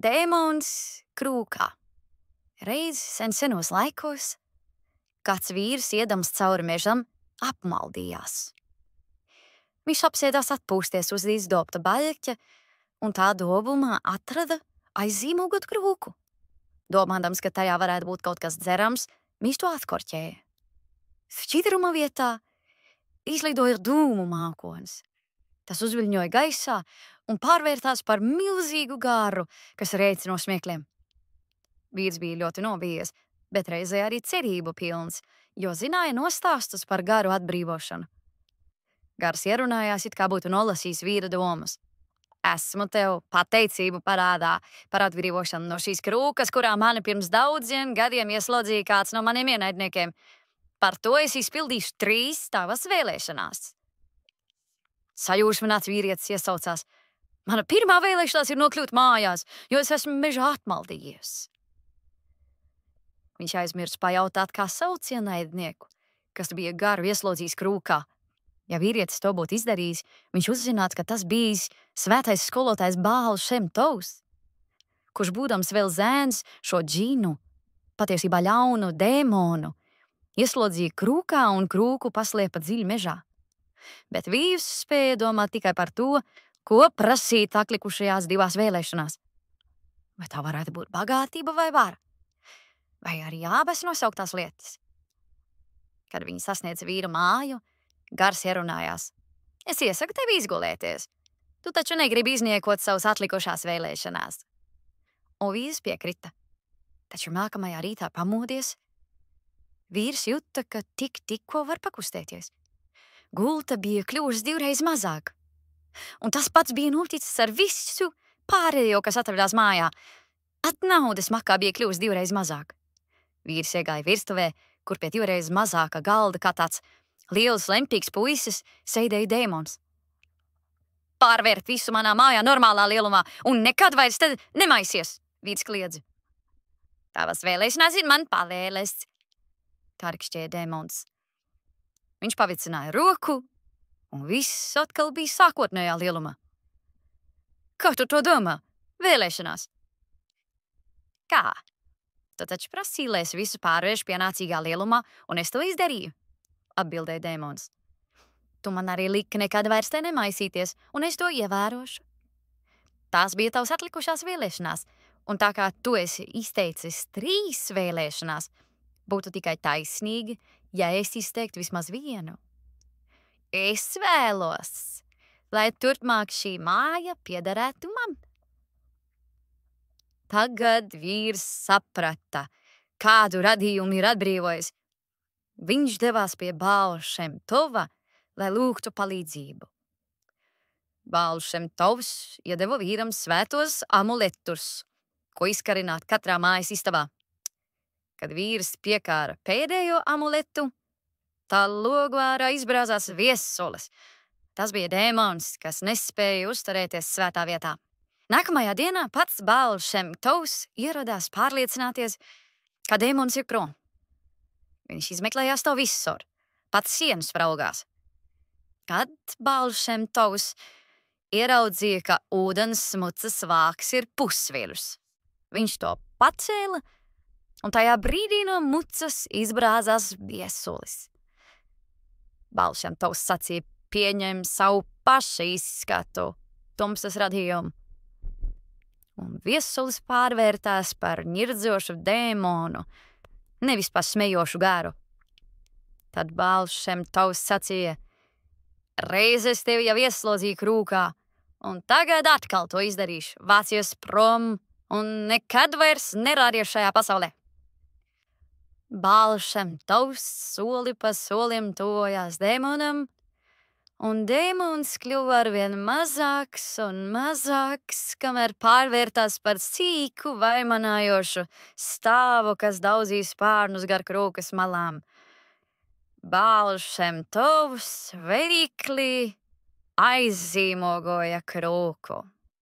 Dēmons krūkā. Reiz senos laikos kāds vīrs iedams cauri mežam apmaldījās. Viņš apsēdās atpūsties uz izdobta baļķa un tā dobumā atrada aizzīmogot krūku. Domādams, ka tajā varētu būt kaut kas dzerams, viņš to atkorķēja. Šķidruma vietā izlidoja dūmu mākonis. Tas uzviļņoja gaisā un pārvērtās par milzīgu gāru, kas rēca no smiekliem. Vīrs bija ļoti nobijies, bet reizē arī cerību pilns, jo zināja nostāstus par garu atbrīvošanu. Gars ierunājās, it kā būtu nolasījis vīra domas. Esmu tev pateicību parādā par atbrīvošanu no šīs krūkas, kurā mani pirms daudziem gadiem ieslodzīja kāds no maniem ienaidniekiem. Par to es izpildīšu 3 tavas vēlēšanās. Sajūsmināts vīrietis iesaucās. Mana pirmā vēlēšanās ir nokļūt mājās, jo es esmu mežā atmaldījies. Viņš aizmirst pajautāt, kā sauc ienaidnieku, kas bija garu ieslodzījis krūkā. Ja vīrietis to būtu izdarījis, viņš uzzinātu, ka tas bijis svētais skolotājs Bāls Šem Tovs, kurš būdams vēl zēns šo džinu, patiesībā ļaunu dēmonu, ieslodzīja krūkā un krūku paslēpa dziļi mežā. Bet vīrs spēja domāt tikai par to, ko prasīt atlikušajās 2 vēlēšanās. Vai tā varētu būt bagātība vai vara? Vai arī abas nosauktās lietas? Kad viņi sasniedza vīra māju, Gars ierunājās. Es iesaku tev izgulēties. Tu taču negribi izniekot savas atlikušās vēlēšanās. Un vīrs piekrita. Taču nākamajā rītā pamodies, vīrs juta, ka tikko var pakustēties. Gulta bija kļuvusi 2 reizes mazāk. Un tas pats bija noticis ar visu pārējo, kas atradās mājā. Naudas makā bija kļuvusi 2 reizes mazāk. Vīrs iegāja virtuvē, kur pie 2 reizes mazāka galda kā tāds liels lempīgs puisis sēdēja dēmons. Pārvērt visu manā mājā normālā lielumā un nekad vairs te nemaisies, vīrs kliedza. Tavas vēlēšanās ir man pavēles, tarkšķēja dēmons. Viņš pavicināja roku un viss atkal bija sākotnējā lielumā. Kā tu to domā? Vēlēšanās? Kā? Tu taču prasīji, lai es visu pārvēršu pienācīgā lielumā, un es to izdarīju, atbildēja dēmons. Tu man arī liki nekad vairs te nemaisīties, un es to ievērošu. Tās bija tavas atlikušās vēlēšanās, un tā kā tu esi izteicis 3 vēlēšanās, būtu tikai taisnīgi, ja es izteiktu vismaz 1. Es vēlos, lai turpmāk šī māja piederētu man. Tagad vīrs saprata, kādu radījumu ir atbrīvojis. Viņš devās pie Bāla Šem Tova, lai lūgtu palīdzību. Bāls Šem Tovs iedeva vīram svētos amuletus, ko izkarināt katrā mājas istabā. Kad vīrs piekāra pēdējo amuletu, tā logvārā izbrāzās viesulis. Tas bija dēmons, kas nespēja uzturēties svētā vietā. Nākamajā dienā pats Bāls Šem Tovs ieradās pārliecināties, ka dēmons ir prom. Viņš izmeklējās to visur, pats sienas spraugās. Kad Bāls Šem Tovs ieraudzīja, ka ūdens smucas vāks ir pusviļus. Viņš to pacēla, un tajā brīdī no mucas izbrāzās viesulis. Bāls Šem Tovs sacīja, pieņem savu paša izskatu, tumsas radījumu. Un viesulis pārvērtās par ņirdzošu dēmonu, nevis par smejošu garu. Tad Bāls Šem Tovs sacīja, reiz es tevi jau ieslodzīju krūkā, un tagad atkal to izdarīšu, vācies prom un nekad vairs nerādies šajā pasaulē. Bāls Šem Tovs soli pa solim tuvojās dēmonam, un dēmons kļuva arvien mazāks un mazāks, kamēr pārvērtās par sīku vaimanājošu stāvu, kas daudzīja spārnus gar krūkas malām. Bāls Šem Tovs veikli aizzīmogoja krūku.